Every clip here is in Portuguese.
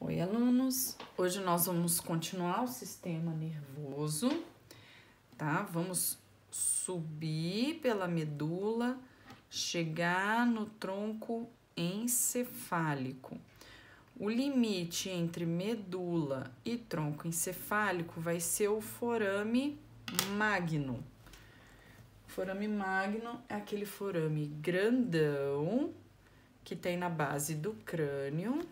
Oi, alunos! Hoje nós vamos continuar o sistema nervoso, tá? Vamos subir pela medula, chegar no tronco encefálico. O limite entre medula e tronco encefálico vai ser o forame magno. O forame magno é aquele forame grandão que tem na base do crânio.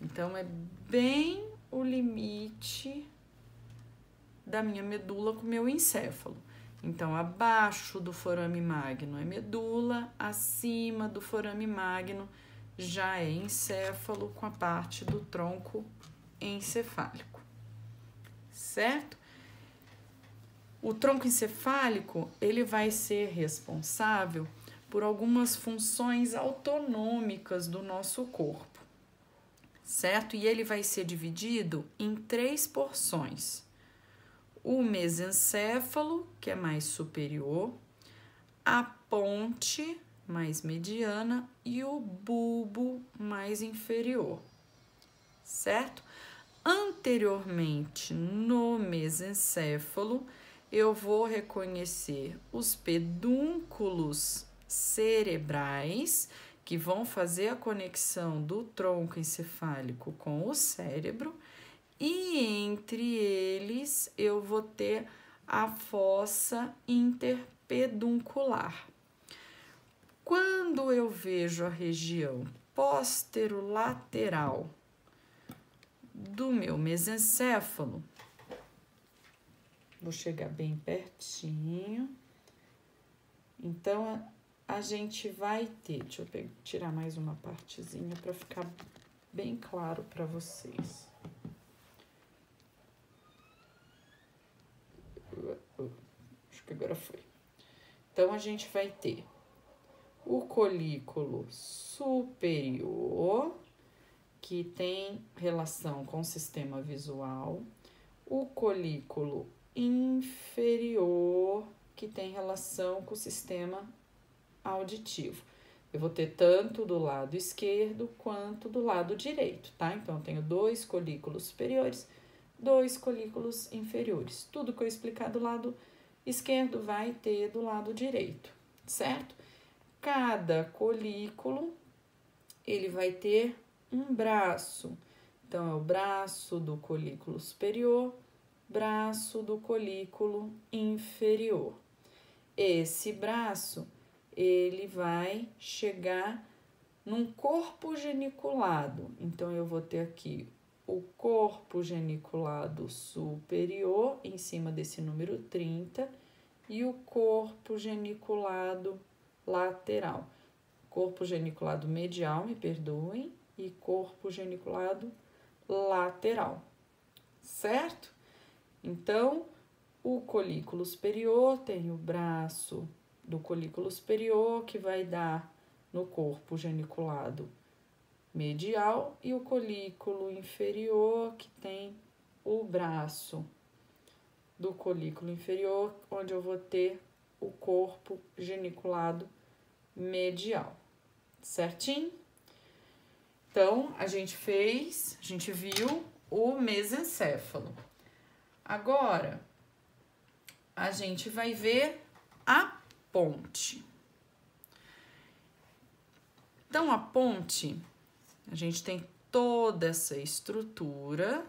Então, é bem o limite da minha medula com o meu encéfalo. Então, abaixo do forame magno é medula, acima do forame magno já é encéfalo com a parte do tronco encefálico, certo? O tronco encefálico, ele vai ser responsável por algumas funções autonômicas do nosso corpo, certo? E ele vai ser dividido em 3 porções. O mesencéfalo, que é mais superior, a ponte, mais mediana, e o bulbo, mais inferior, certo? Anteriormente, no mesencéfalo, eu vou reconhecer os pedúnculos cerebrais, que vão fazer a conexão do tronco encefálico com o cérebro, e entre eles eu vou ter a fossa interpeduncular. Quando eu vejo a região posterolateral do meu mesencéfalo, vou chegar bem pertinho. Então, a gente vai ter, deixa eu tirar mais uma partezinha para ficar bem claro para vocês. Acho que agora foi. Então, a gente vai ter o colículo superior, que tem relação com o sistema visual, o colículo inferior, que tem relação com o sistema auditivo. Eu vou ter tanto do lado esquerdo quanto do lado direito, tá? Então, eu tenho 2 colículos superiores, 2 colículos inferiores. Tudo que eu explicar do lado esquerdo vai ter do lado direito, certo? Cada colículo, ele vai ter um braço. Então, é o braço do colículo superior, braço do colículo inferior. Esse braço, ele vai chegar num corpo geniculado. Então, eu vou ter aqui o corpo geniculado superior, em cima desse número 30, e o corpo geniculado lateral. Corpo geniculado medial, me perdoem, e corpo geniculado lateral, certo? Então, o colículo superior tem o braço do colículo superior, que vai dar no corpo geniculado medial, e o colículo inferior, que tem o braço do colículo inferior, onde eu vou ter o corpo geniculado medial, certinho? Então, a gente viu o mesencéfalo. Agora, a gente vai ver a ponte. Então, a ponte, a gente tem toda essa estrutura.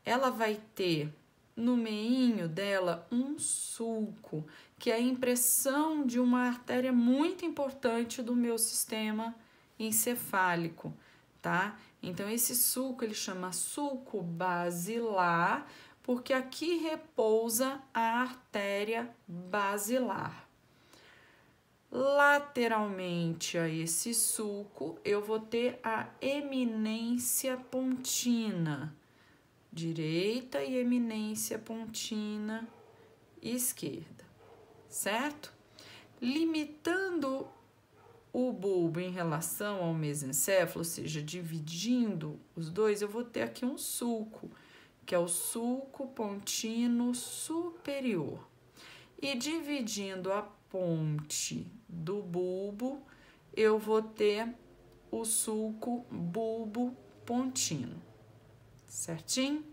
Ela vai ter no meinho dela um sulco, que é a impressão de uma artéria muito importante do meu sistema encefálico, tá? Então, esse sulco, ele chama sulco basilar, porque aqui repousa a artéria basilar. Lateralmente a esse sulco, eu vou ter a eminência pontina direita e eminência pontina esquerda, certo? Limitando o bulbo em relação ao mesencéfalo, ou seja, dividindo os dois, eu vou ter aqui um sulco, que é o sulco pontino superior. E dividindo a ponte do bulbo, eu vou ter o sulco bulbo-pontino, certinho?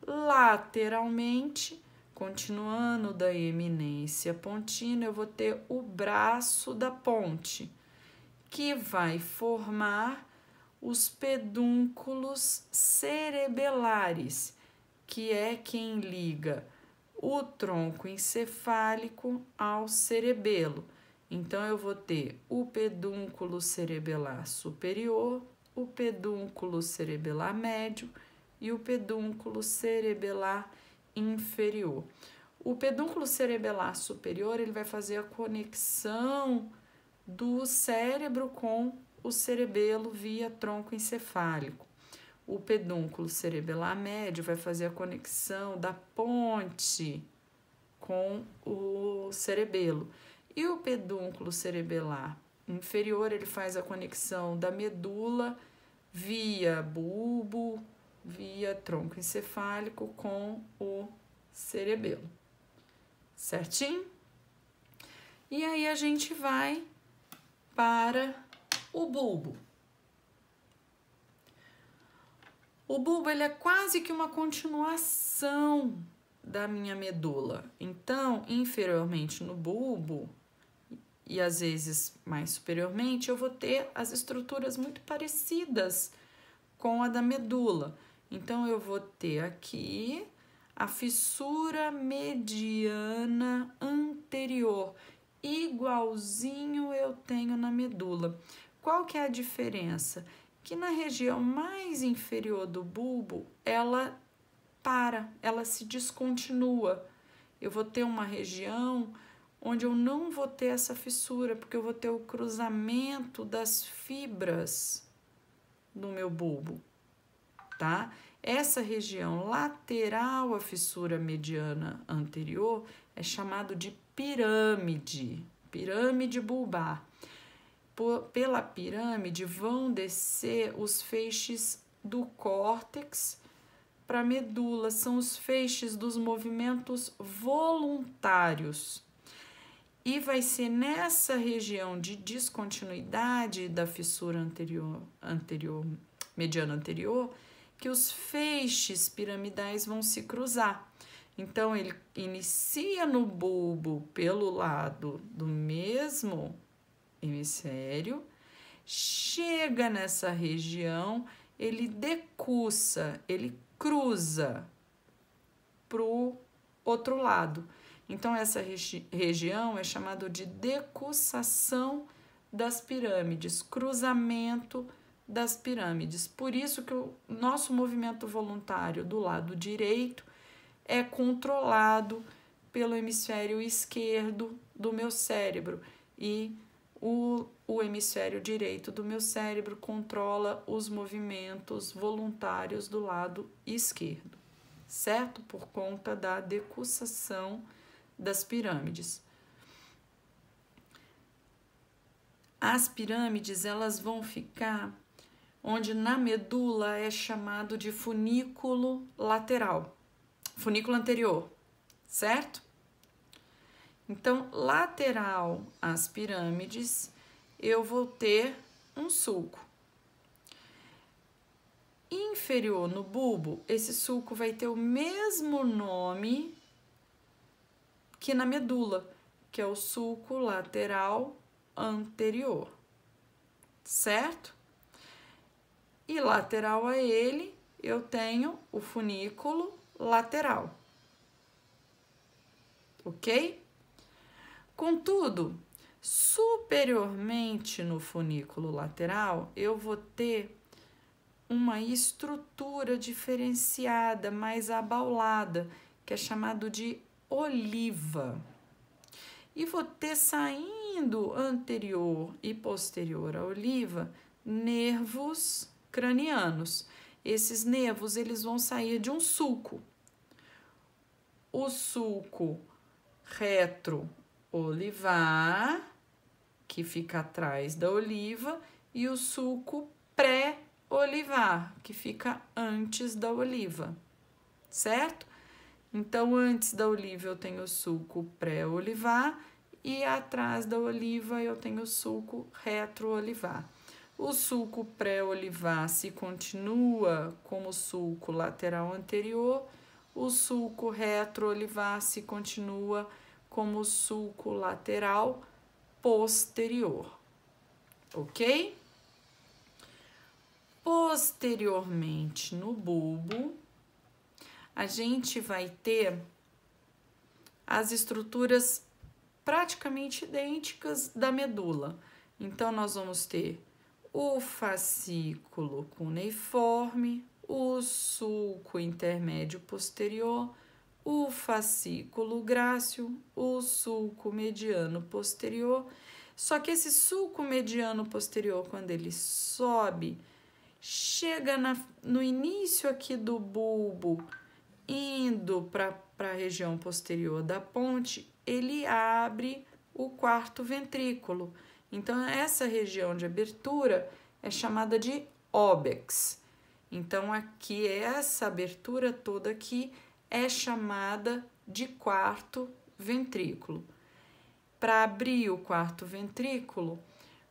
Lateralmente, continuando da eminência pontina, eu vou ter o braço da ponte, que vai formar os pedúnculos cerebelares, que é quem liga o tronco encefálico ao cerebelo. Então, eu vou ter o pedúnculo cerebelar superior, o pedúnculo cerebelar médio e o pedúnculo cerebelar inferior. O pedúnculo cerebelar superior, ele vai fazer a conexão do cérebro com o cerebelo via tronco encefálico. O pedúnculo cerebelar médio vai fazer a conexão da ponte com o cerebelo. E o pedúnculo cerebelar inferior, ele faz a conexão da medula via bulbo, via tronco encefálico com o cerebelo. Certinho? E aí a gente vai para o bulbo. O bulbo, ele é quase que uma continuação da minha medula. Então, inferiormente no bulbo, e às vezes mais superiormente, eu vou ter as estruturas muito parecidas com a da medula. Então, eu vou ter aqui a fissura mediana anterior, igualzinho eu tenho na medula. Qual que é a diferença? Que na região mais inferior do bulbo, ela se descontinua. Eu vou ter uma região onde eu não vou ter essa fissura, porque eu vou ter o cruzamento das fibras no meu bulbo, tá? Essa região lateral à fissura mediana anterior é chamado de pirâmide, pirâmide bulbar. Pela pirâmide vão descer os feixes do córtex para a medula, são os feixes dos movimentos voluntários. E vai ser nessa região de descontinuidade da fissura mediana anterior, que os feixes piramidais vão se cruzar. Então, ele inicia no bulbo pelo lado do mesmo hemisfério, chega nessa região, ele decussa, ele cruza para o outro lado. Então, essa região é chamada de decussação das pirâmides, cruzamento das pirâmides. Por isso que o nosso movimento voluntário do lado direito é controlado pelo hemisfério esquerdo do meu cérebro e o hemisfério direito do meu cérebro controla os movimentos voluntários do lado esquerdo, certo? Por conta da decussação das pirâmides. As pirâmides, elas vão ficar onde na medula é chamado de funículo lateral, funículo anterior, certo? Então, lateral às pirâmides, eu vou ter um sulco. Inferior no bulbo, esse sulco vai ter o mesmo nome que na medula, que é o sulco lateral anterior, certo? E lateral a ele, eu tenho o funículo lateral, ok? Contudo, superiormente no funículo lateral, eu vou ter uma estrutura diferenciada, mais abaulada, que é chamado de oliva. E vou ter saindo anterior e posterior à oliva, nervos cranianos. Esses nervos, eles vão sair de um sulco. O sulco retroolivar, que fica atrás da oliva, e o sulco pré-olivar, que fica antes da oliva, certo? Então, antes da oliva eu tenho o sulco pré-olivar e atrás da oliva eu tenho o sulco retroolivar. O sulco pré-oliváceo continua como sulco lateral anterior, o sulco retro-oliváceo continua como sulco lateral posterior, ok? Posteriormente, no bulbo, a gente vai ter as estruturas praticamente idênticas da medula. Então, nós vamos ter o fascículo cuneiforme, o sulco intermédio posterior, o fascículo grácil, o sulco mediano posterior. Só que esse sulco mediano posterior, quando ele sobe, chega no início aqui do bulbo, indo para a região posterior da ponte, ele abre o quarto ventrículo. Então, essa região de abertura é chamada de óbex. Então, aqui, essa abertura toda aqui é chamada de quarto ventrículo. Para abrir o quarto ventrículo,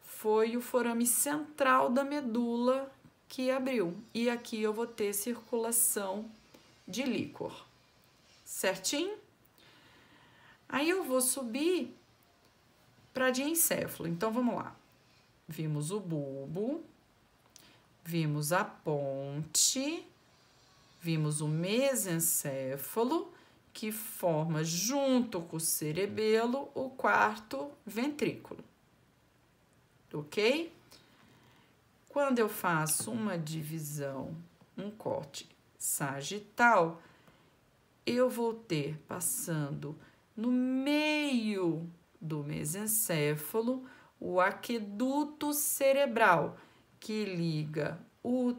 foi o forame central da medula que abriu. E aqui eu vou ter circulação de líquor, certinho? Aí eu vou subir para diencéfalo. Então, vamos lá. Vimos o bulbo, vimos a ponte, vimos o mesencéfalo, que forma junto com o cerebelo o quarto ventrículo, ok? Quando eu faço uma divisão, um corte sagital, eu vou ter passando no meio do mesencéfalo o aqueduto cerebral, que liga o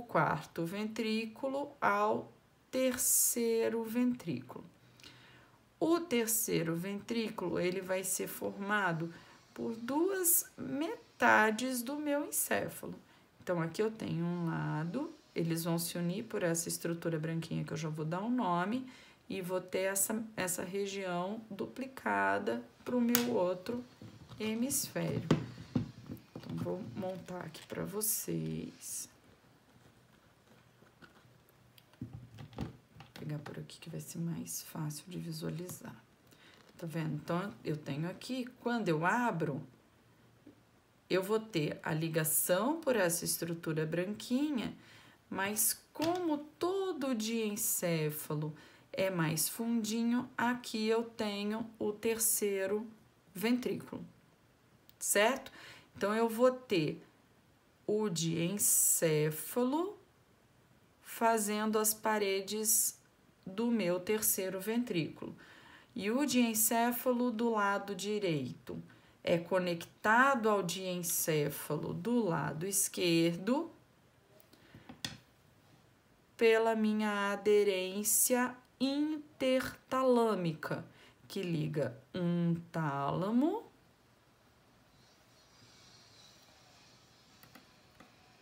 quarto ventrículo ao terceiro ventrículo. O terceiro ventrículo, ele vai ser formado por duas metades do meu encéfalo. Então, aqui eu tenho um lado, eles vão se unir por essa estrutura branquinha que eu já vou dar um nome, e vou ter essa região duplicada para o meu outro hemisfério. Então, vou montar aqui para vocês. Vou pegar por aqui que vai ser mais fácil de visualizar. Tá vendo? Então, eu tenho aqui, quando eu abro, eu vou ter a ligação por essa estrutura branquinha, mas como todo diencéfalo é mais fundinho, aqui eu tenho o terceiro ventrículo, certo? Então, eu vou ter o diencéfalo fazendo as paredes do meu terceiro ventrículo. E o diencéfalo do lado direito é conectado ao diencéfalo do lado esquerdo pela minha aderência intertalâmica, que liga um tálamo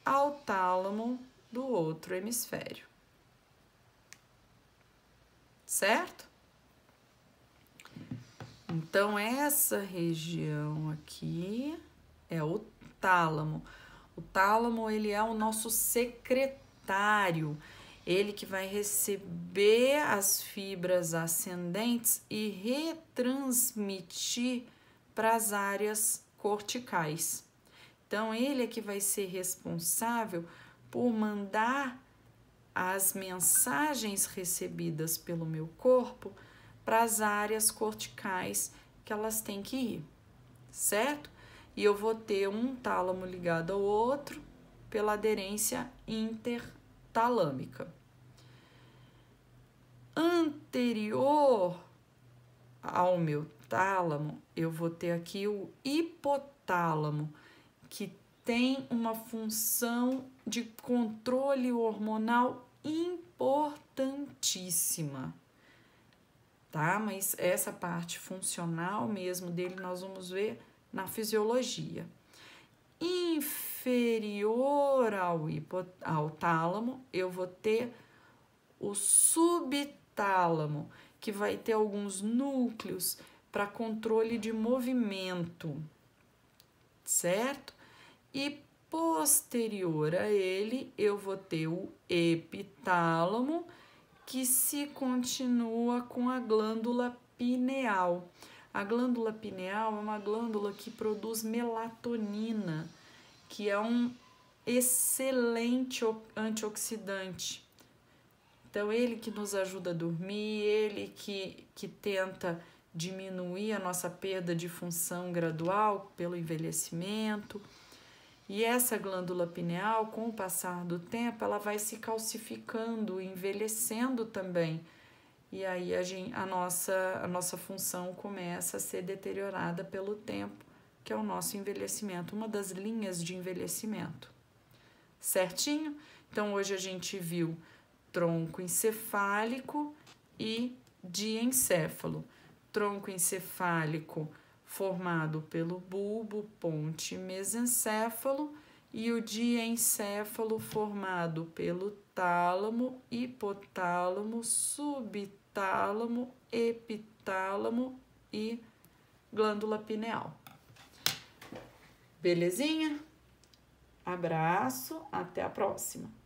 ao tálamo do outro hemisfério, certo? Então, essa região aqui é o tálamo. O tálamo, ele é o nosso secretário, ele que vai receber as fibras ascendentes e retransmitir para as áreas corticais. Então, ele é que vai ser responsável por mandar as mensagens recebidas pelo meu corpo para as áreas corticais que elas têm que ir, certo? E eu vou ter um tálamo ligado ao outro pela aderência intertalâmica. Anterior ao meu tálamo, eu vou ter aqui o hipotálamo, que tem uma função de controle hormonal importantíssima, tá? Mas essa parte funcional mesmo dele nós vamos ver na fisiologia. Inferior ao tálamo, eu vou ter o subtálamo, que vai ter alguns núcleos para controle de movimento, certo? E posterior a ele, eu vou ter o epitálamo, que se continua com a glândula pineal. A glândula pineal é uma glândula que produz melatonina, que é um excelente antioxidante. Então, ele que nos ajuda a dormir, ele que tenta diminuir a nossa perda de função gradual pelo envelhecimento. E essa glândula pineal, com o passar do tempo, ela vai se calcificando, envelhecendo também. E aí a nossa função começa a ser deteriorada pelo tempo, que é o nosso envelhecimento, uma das linhas de envelhecimento. Certinho? Então, hoje a gente viu tronco encefálico e diencéfalo. Tronco encefálico formado pelo bulbo, ponte, mesencéfalo, e o diencéfalo formado pelo tálamo, hipotálamo, subtálamo, epitálamo e glândula pineal. Belezinha? Abraço, até a próxima!